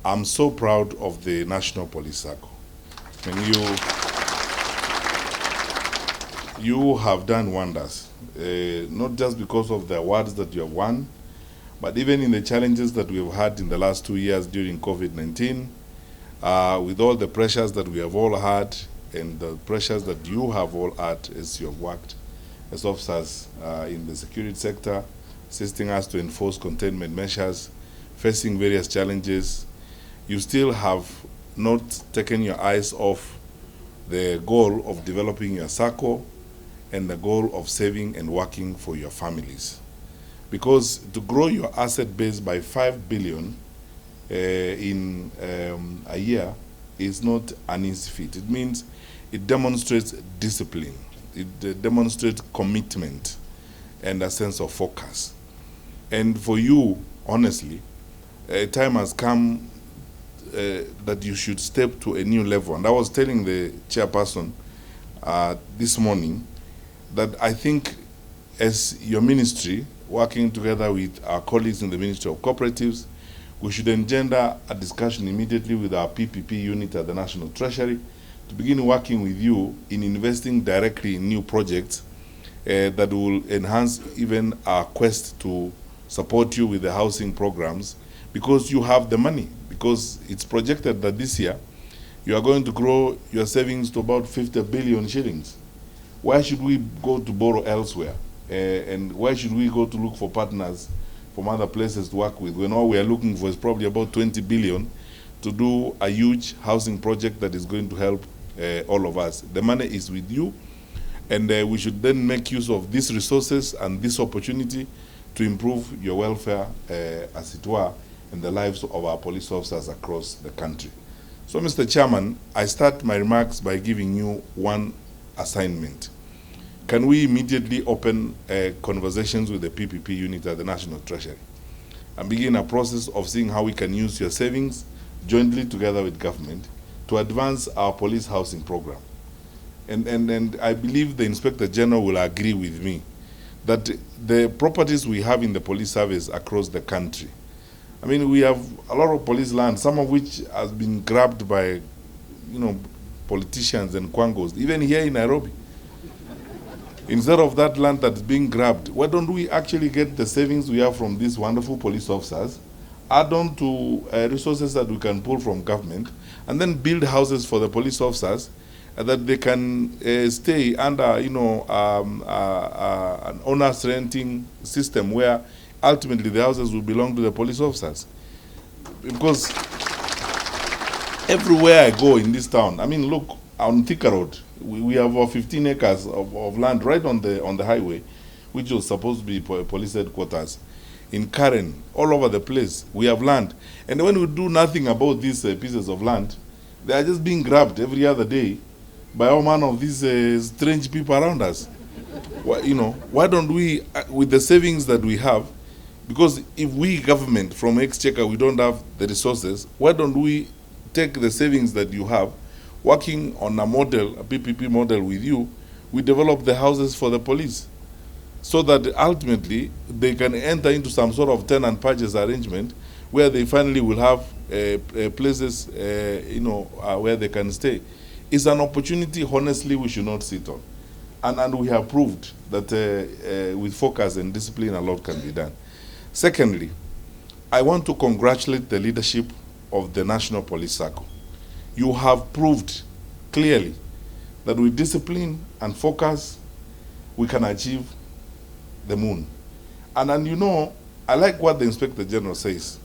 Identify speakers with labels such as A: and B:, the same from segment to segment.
A: I'm so proud of the National Police Circle. I mean, you have done wonders, not just because of the awards that you have won, but even in the challenges that we have had in the last 2 years during COVID-19, with all the pressures that we have all had and the pressures that you have all had as you have worked as officers in the security sector, assisting us to enforce containment measures, facing various challenges, you still have not taken your eyes off the goal of developing your circle and the goal of saving and working for your families. Because to grow your asset base by 5 billion in a year is not an easy feat. It means it demonstrates discipline, it demonstrates commitment and a sense of focus. And for you, honestly, a time has come that you should step to a new level. And I was telling the chairperson this morning that I think as your ministry, working together with our colleagues in the Ministry of Cooperatives, we should engender a discussion immediately with our PPP unit at the National Treasury to begin working with you in investing directly in new projects that will enhance even our quest to support you with the housing programs, because you have the money. Because it's projected that this year you are going to grow your savings to about 50 billion shillings. Why should we go to borrow elsewhere? And why should we go to look for partners from other places to work with when all we are looking for is probably about 20 billion to do a huge housing project that is going to help all of us? The money is with you, and we should then make use of these resources and this opportunity to improve your welfare, as it were, and the lives of our police officers across the country. So, Mr. Chairman, I start my remarks by giving you one assignment. Can we immediately open conversations with the PPP unit at the National Treasury and begin a process of seeing how we can use your savings jointly together with government to advance our police housing program? And I believe the Inspector General will agree with me that the properties we have in the police service across the country, I mean, we have a lot of police land, some of which has been grabbed by, politicians and quangos, even here in Nairobi. Instead of that land that's being grabbed, why don't we actually get the savings we have from these wonderful police officers, add on to resources that we can pull from government, and then build houses for the police officers that they can stay under, an owner's renting system where ultimately the houses will belong to the police officers. Because everywhere I go in this town, I mean, look, on Thika Road, we have 15 acres of land right on the highway, which was supposed to be police headquarters. In Karen, all over the place, we have land. And when we do nothing about these pieces of land, they are just being grabbed every other day by all manner of these strange people around us. Why don't we, with the savings that we have, because if we government from Exchequer, we don't have the resources, why don't we take the savings that you have, working on a model, a PPP model with you, we develop the houses for the police so that ultimately they can enter into some sort of tenant purchase arrangement where they finally will have places, where they can stay. It's an opportunity, honestly, we should not sit on. And we have proved that with focus and discipline, a lot can be done. Secondly, I want to congratulate the leadership of the National Police Circle. You have proved clearly that with discipline and focus, we can achieve the moon. And I like what the Inspector General says.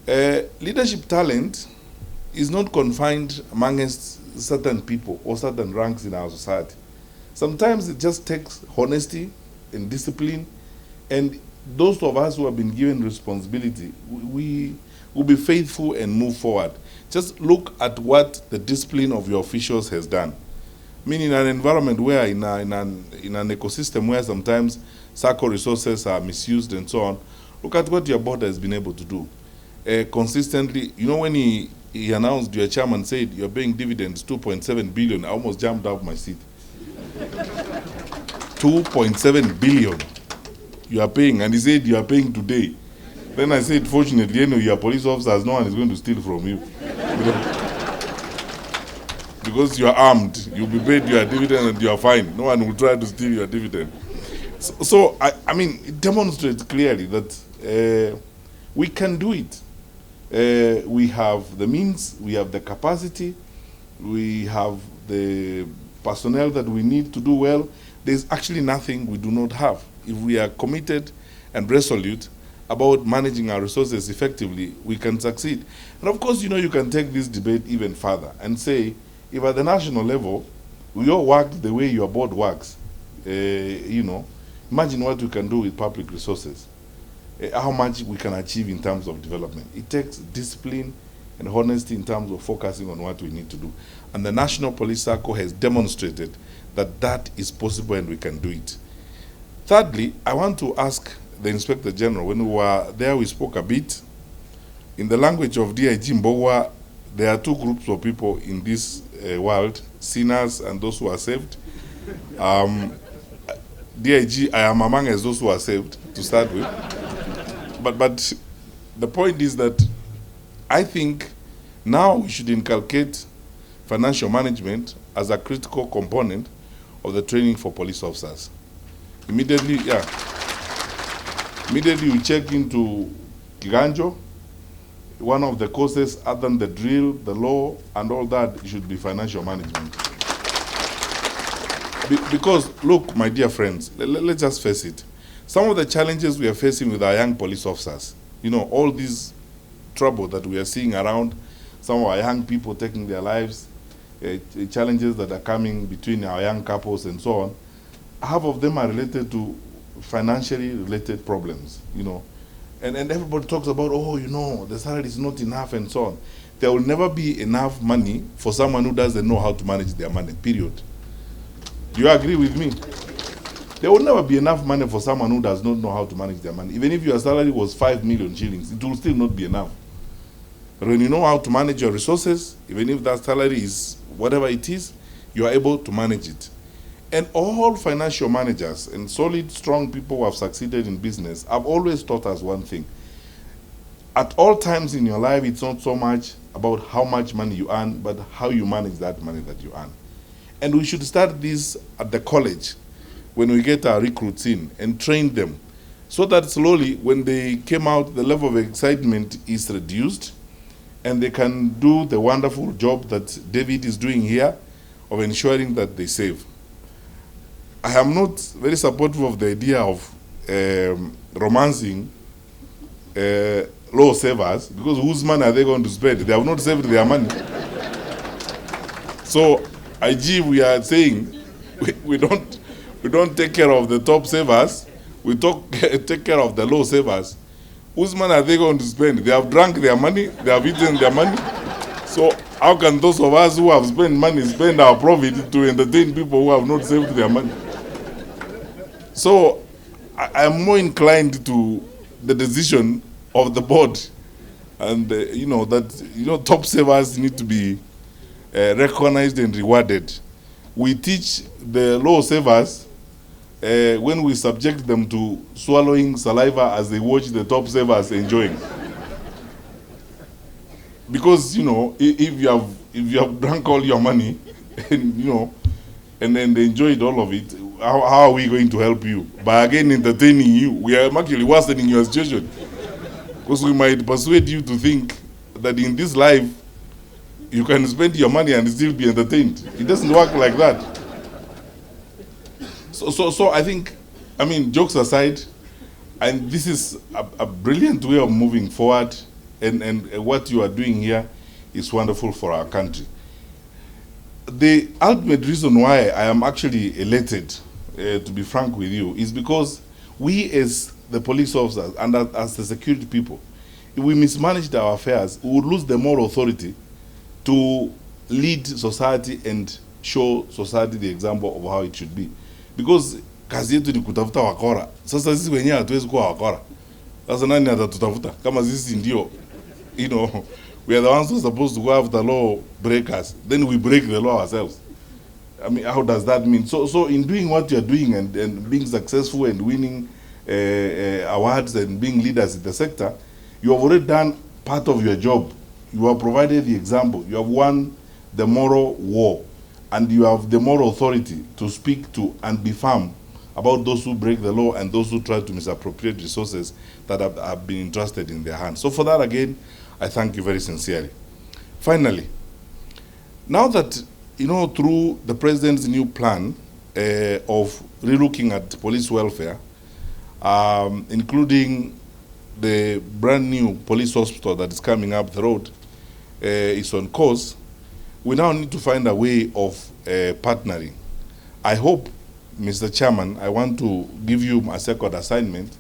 A: Leadership talent is not confined amongst certain people or certain ranks in our society. Sometimes it just takes honesty and discipline, and those of us who have been given responsibility, we will be faithful and move forward. Just look at what the discipline of your officials has done. I mean, in an environment where, in an ecosystem where sometimes circle resources are misused and so on, look at what your board has been able to do. Consistently, when he announced, your chairman said, you're paying dividends 2.7 billion, I almost jumped out of my seat. 2.7 billion you are paying, and he said you are paying today. Then I said, fortunately, you're police officers, no one is going to steal from you. Because you are armed, you'll be paid your dividend and you are fine. No one will try to steal your dividend. So I mean, it demonstrates clearly that we can do it. We have the means, we have the capacity, we have the personnel that we need to do well. There's actually nothing we do not have. If we are committed and resolute about managing our resources effectively, we can succeed. And of course, you can take this debate even further and say, if at the national level, we all work the way your board works, imagine what we can do with public resources, how much we can achieve in terms of development. It takes discipline and honesty in terms of focusing on what we need to do. And the National Police Circle has demonstrated that that is possible and we can do it. Thirdly, I want to ask the Inspector General, when we were there, we spoke a bit. In the language of DIG Mbogwa, there are two groups of people in this world, sinners and those who are saved. DIG, I am among us those who are saved, to start with. But the point is that I think now we should inculcate financial management as a critical component of the training for police officers. Immediately we check into Kiganjo. One of the courses, other than the drill, the law, and all that, should be financial management. Because, look, my dear friends, let's just face it. Some of the challenges we are facing with our young police officers, all this trouble that we are seeing around, some of our young people taking their lives, challenges that are coming between our young couples and so on, half of them are related to financially related problems, And everybody talks about, the salary is not enough and so on. There will never be enough money for someone who doesn't know how to manage their money, period. Do you agree with me? There will never be enough money for someone who does not know how to manage their money. Even if your salary was 5 million shillings, it will still not be enough. But when you know how to manage your resources, even if that salary is whatever it is, you are able to manage it. And all financial managers and solid, strong people who have succeeded in business have always taught us one thing. At all times in your life, it's not so much about how much money you earn, but how you manage that money that you earn. And we should start this at the college when we get our recruits in and train them so that slowly, when they came out, the level of excitement is reduced and they can do the wonderful job that David is doing here of ensuring that they save. I am not very supportive of the idea of romancing low savers, because whose money are they going to spend? They have not saved their money. So, IG, we are saying we don't take care of the top savers. We take care of the low savers. Whose money are they going to spend? They have drunk their money. They have eaten their money. So how can those of us who have spent money spend our profit to entertain people who have not saved their money? So I am more inclined to the decision of the board, and top savers need to be recognized and rewarded. We teach the low savers when we subject them to swallowing saliva as they watch the top savers enjoying. Because if you have drunk all your money, and then they enjoyed all of it, how are we going to help you? By again entertaining you, we are actually worsening your situation. Because we might persuade you to think that in this life, you can spend your money and still be entertained. It doesn't work like that. So I think, jokes aside, and this is a brilliant way of moving forward, and what you are doing here is wonderful for our country. The ultimate reason why I am actually elated, to be frank with you, is because we as the police officers and as the security people, if we mismanaged our affairs, we would lose the moral authority to lead society and show society the example of how it should be. Because kazi yetu ni kutafuta wakora. Sasa sisi wenyewe hatuwezi kuwa wakora. Sasa nani atatutafuta? Kama sisi ndio, we are the ones who are supposed to go after law breakers. Then we break the law ourselves. How does that mean? So in doing what you are doing and being successful and winning awards and being leaders in the sector, you have already done part of your job. You have provided the example. You have won the moral war, and you have the moral authority to speak to and be firm about those who break the law and those who try to misappropriate resources that have been entrusted in their hands. So for that, again, I thank you very sincerely. Finally, now that, you know, through the President's new plan of relooking at police welfare, including the brand new police hospital that is coming up the road, is on course, we now need to find a way of partnering. I hope, Mr. Chairman, I want to give you a second assignment.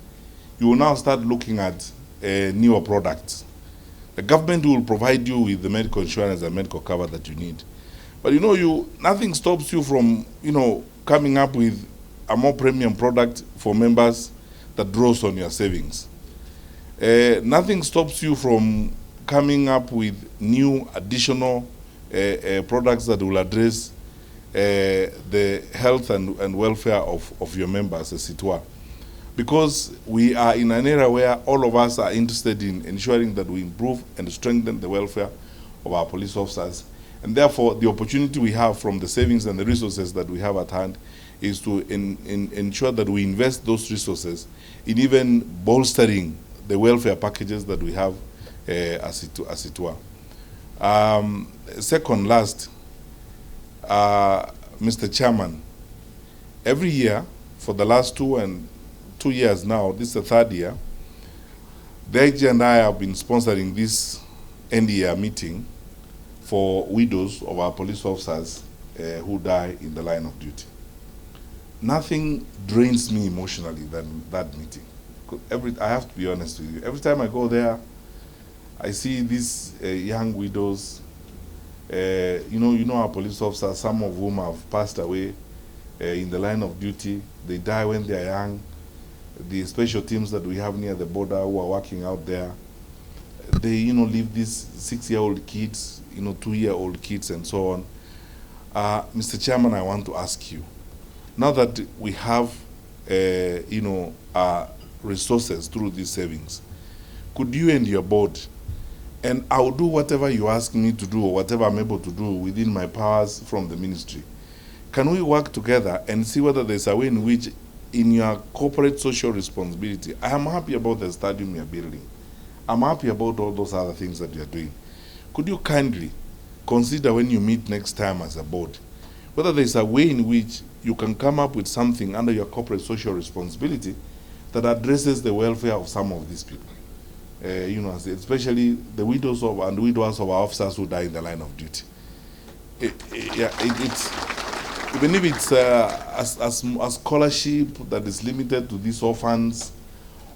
A: You will now start looking at newer products. The government will provide you with the medical insurance and medical cover that you need. But you know, nothing stops you from, you know, coming up with a more premium product for members that draws on your savings. Nothing stops you from coming up with new additional products that will address the health and welfare of your members, as it were. Because we are in an era where all of us are interested in ensuring that we improve and strengthen the welfare of our police officers. And therefore, the opportunity we have from the savings and the resources that we have at hand is to ensure that we invest those resources in even bolstering the welfare packages that we have, as it were. Second last, Mr. Chairman, every year for the last 2 years now, this is the third year, the IG and I have been sponsoring this end-year meeting for widows of our police officers who die in the line of duty. Nothing drains me emotionally than that meeting. I have to be honest with you. Every time I go there, I see these young widows. You know our police officers, some of whom have passed away in the line of duty. They die when they are young. The special teams that we have near the border who are working out there, they, you know, leave these 6-year-old kids, you know, 2-year-old kids and so on. Mr. Chairman, I want to ask you, now that we have, you know, resources through these savings, could you and your board, and I'll do whatever you ask me to do or whatever I'm able to do within my powers from the ministry, can we work together and see whether there's a way in which, in your corporate social responsibility, I am happy about the stadium you're building. I'm happy about all those other things that you're doing. Could you kindly consider when you meet next time as a board, whether there's a way in which you can come up with something under your corporate social responsibility that addresses the welfare of some of these people, you know, especially the widows of and widowers of our officers who die in the line of duty. It's even if it's a scholarship that is limited to these orphans,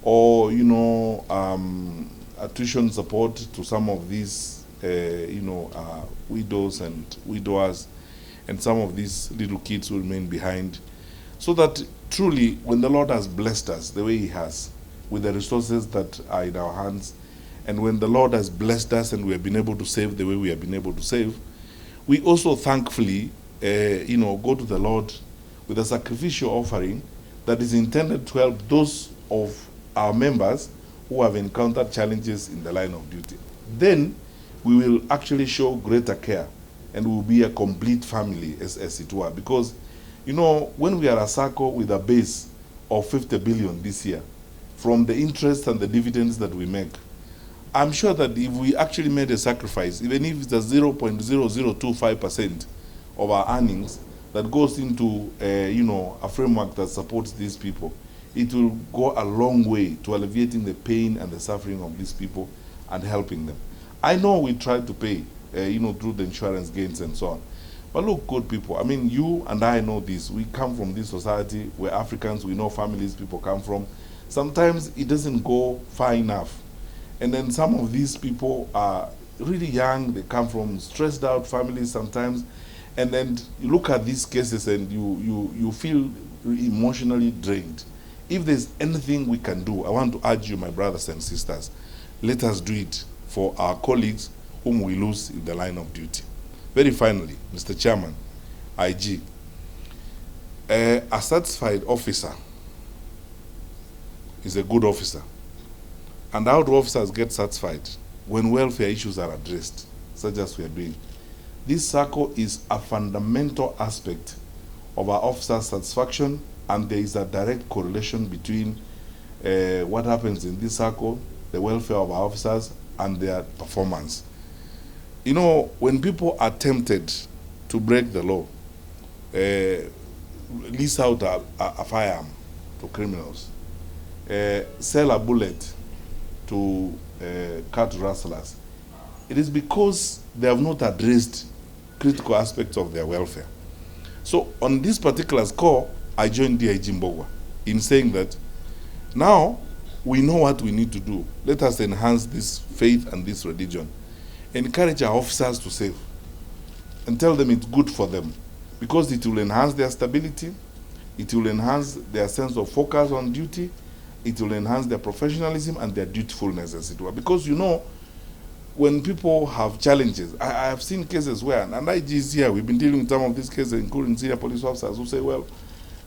A: or, you know, a tuition support to some of these, you know, widows and widowers, and some of these little kids who remain behind, so that truly, when the Lord has blessed us the way He has, with the resources that are in our hands, and when the Lord has blessed us and we have been able to save the way we have been able to save, we also thankfully, you know, go to the Lord with a sacrificial offering that is intended to help those of our members who have encountered challenges in the line of duty. Then we will actually show greater care and we'll be a complete family, as it were. Because, you know, when we are a circle with a base of 50 billion this year, from the interest and the dividends that we make, I'm sure that if we actually made a sacrifice, even if it's a 0.0025% of our earnings that goes into, you know, a framework that supports these people, it will go a long way to alleviating the pain and the suffering of these people and helping them. I know we try to pay, you know, through the insurance gains and so on. But look, good people, I mean, you and I know this. We come from this society where Africans, we know families people come from. Sometimes it doesn't go far enough. And then some of these people are really young. They come from stressed out families sometimes. And then you look at these cases and you feel emotionally drained. If there's anything we can do, I want to urge you, my brothers and sisters, let us do it for our colleagues whom we lose in the line of duty. Very finally, Mr. Chairman, IG, a satisfied officer is a good officer. And how do officers get satisfied? When welfare issues are addressed, such as we are doing. This circle is a fundamental aspect of our officers' satisfaction, and there is a direct correlation between what happens in this circle, the welfare of our officers, and their performance. You know, when people are tempted to break the law, lease out a firearm to criminals, sell a bullet to cat rustlers, it is because they have not addressed critical aspects of their welfare. So on this particular score, I joined DIG Mbogwa in saying that now we know what we need to do. Let us enhance this faith and this religion. Encourage our officers to save and tell them it's good for them, because it will enhance their stability, it will enhance their sense of focus on duty, it will enhance their professionalism and their dutifulness, as it were. Because you know, when people have challenges, I have seen cases where, and IG is here, we've been dealing with some of these cases, including senior police officers who say, well,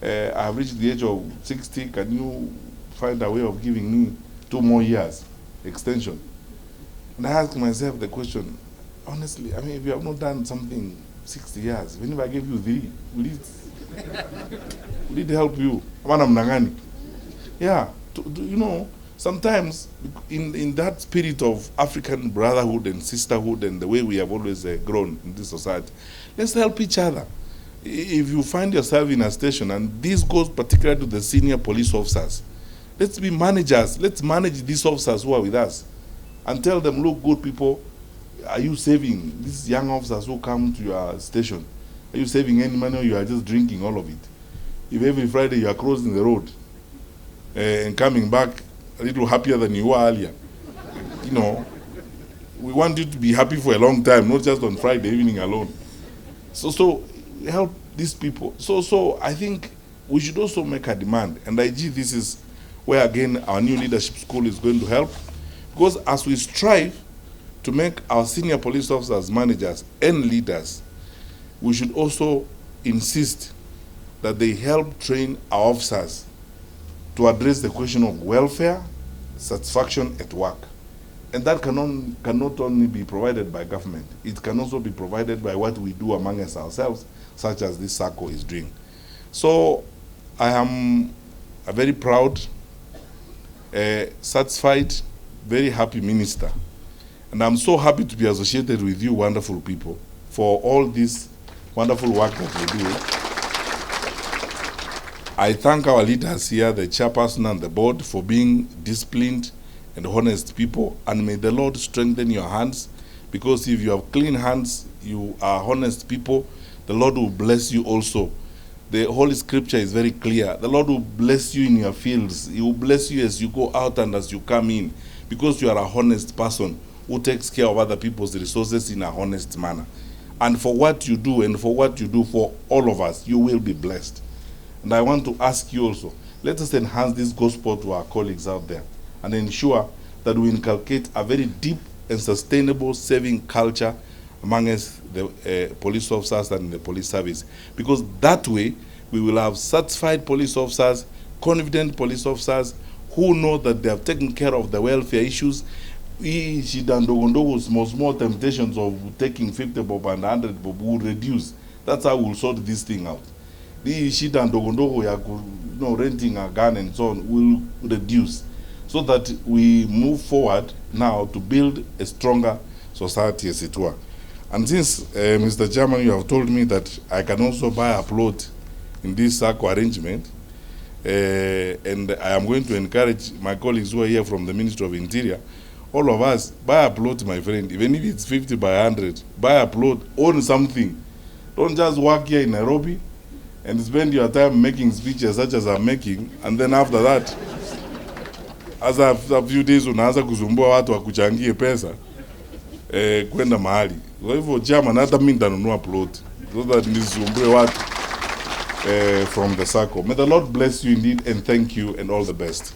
A: I have reached the age of 60, can you find a way of giving me 2 more years extension? And I ask myself the question, honestly, I mean, if you have not done something 60 years, even if I gave you 3, will it help you? Yeah, you know, sometimes in that spirit of African brotherhood and sisterhood and the way we have always grown in this society, let's help each other. If you find yourself in a station, and this goes particularly to the senior police officers, let's be managers. Let's manage these officers who are with us and tell them, look, good people, are you saving these young officers who come to your station? Are you saving any money, or you are just drinking all of it? If every Friday you are crossing the road and coming back a little happier than you were earlier, you know, we want you to be happy for a long time, not just on Friday evening alone. So help these people. So I think we should also make a demand, and IG, this is where again our new leadership school is going to help, because as we strive to make our senior police officers managers and leaders, we should also insist that they help train our officers to address the question of welfare, satisfaction at work. And that cannot only be provided by government, it can also be provided by what we do amongst ourselves, such as this circle is doing. So I am a very proud, satisfied, very happy minister. And I'm so happy to be associated with you wonderful people for all this wonderful work that we do. I thank our leaders here, the chairperson and the board, for being disciplined and honest people, and may the Lord strengthen your hands, because if you have clean hands, you are honest people, the Lord will bless you also. The Holy Scripture is very clear. The Lord will bless you in your fields. He will bless you as you go out and as you come in, because you are a honest person who takes care of other people's resources in a honest manner. And for what you do, and for what you do for all of us, you will be blessed. And I want to ask you also, let us enhance this gospel to our colleagues out there and ensure that we inculcate a very deep and sustainable saving culture amongst the police officers and the police service. Because that way, we will have satisfied police officers, confident police officers who know that they have taken care of the welfare issues. Small temptations of taking 50 bob and 100 bob will reduce. That's how we'll sort this thing out. The shida ndogondogo ya renting a gun and so on will reduce, so that we move forward now to build a stronger society, as it were. And since, Mr. Chairman, you have told me that I can also buy a plot in this circle arrangement, and I am going to encourage my colleagues who are here from the Ministry of Interior, all of us, buy a plot, my friend. Even if it's 50 by 100, buy a plot, own something. Don't just work here in Nairobi and spend your time making speeches such as I'm making, and then after that, as a few days unaanza kuzumbua watu wakuchangie pesa kwenda mahali. Kwa hivyo chairman, hata mimi nitanunua plot so that nisumbue watu from the circle. May the Lord bless you indeed, and thank you, and all the best.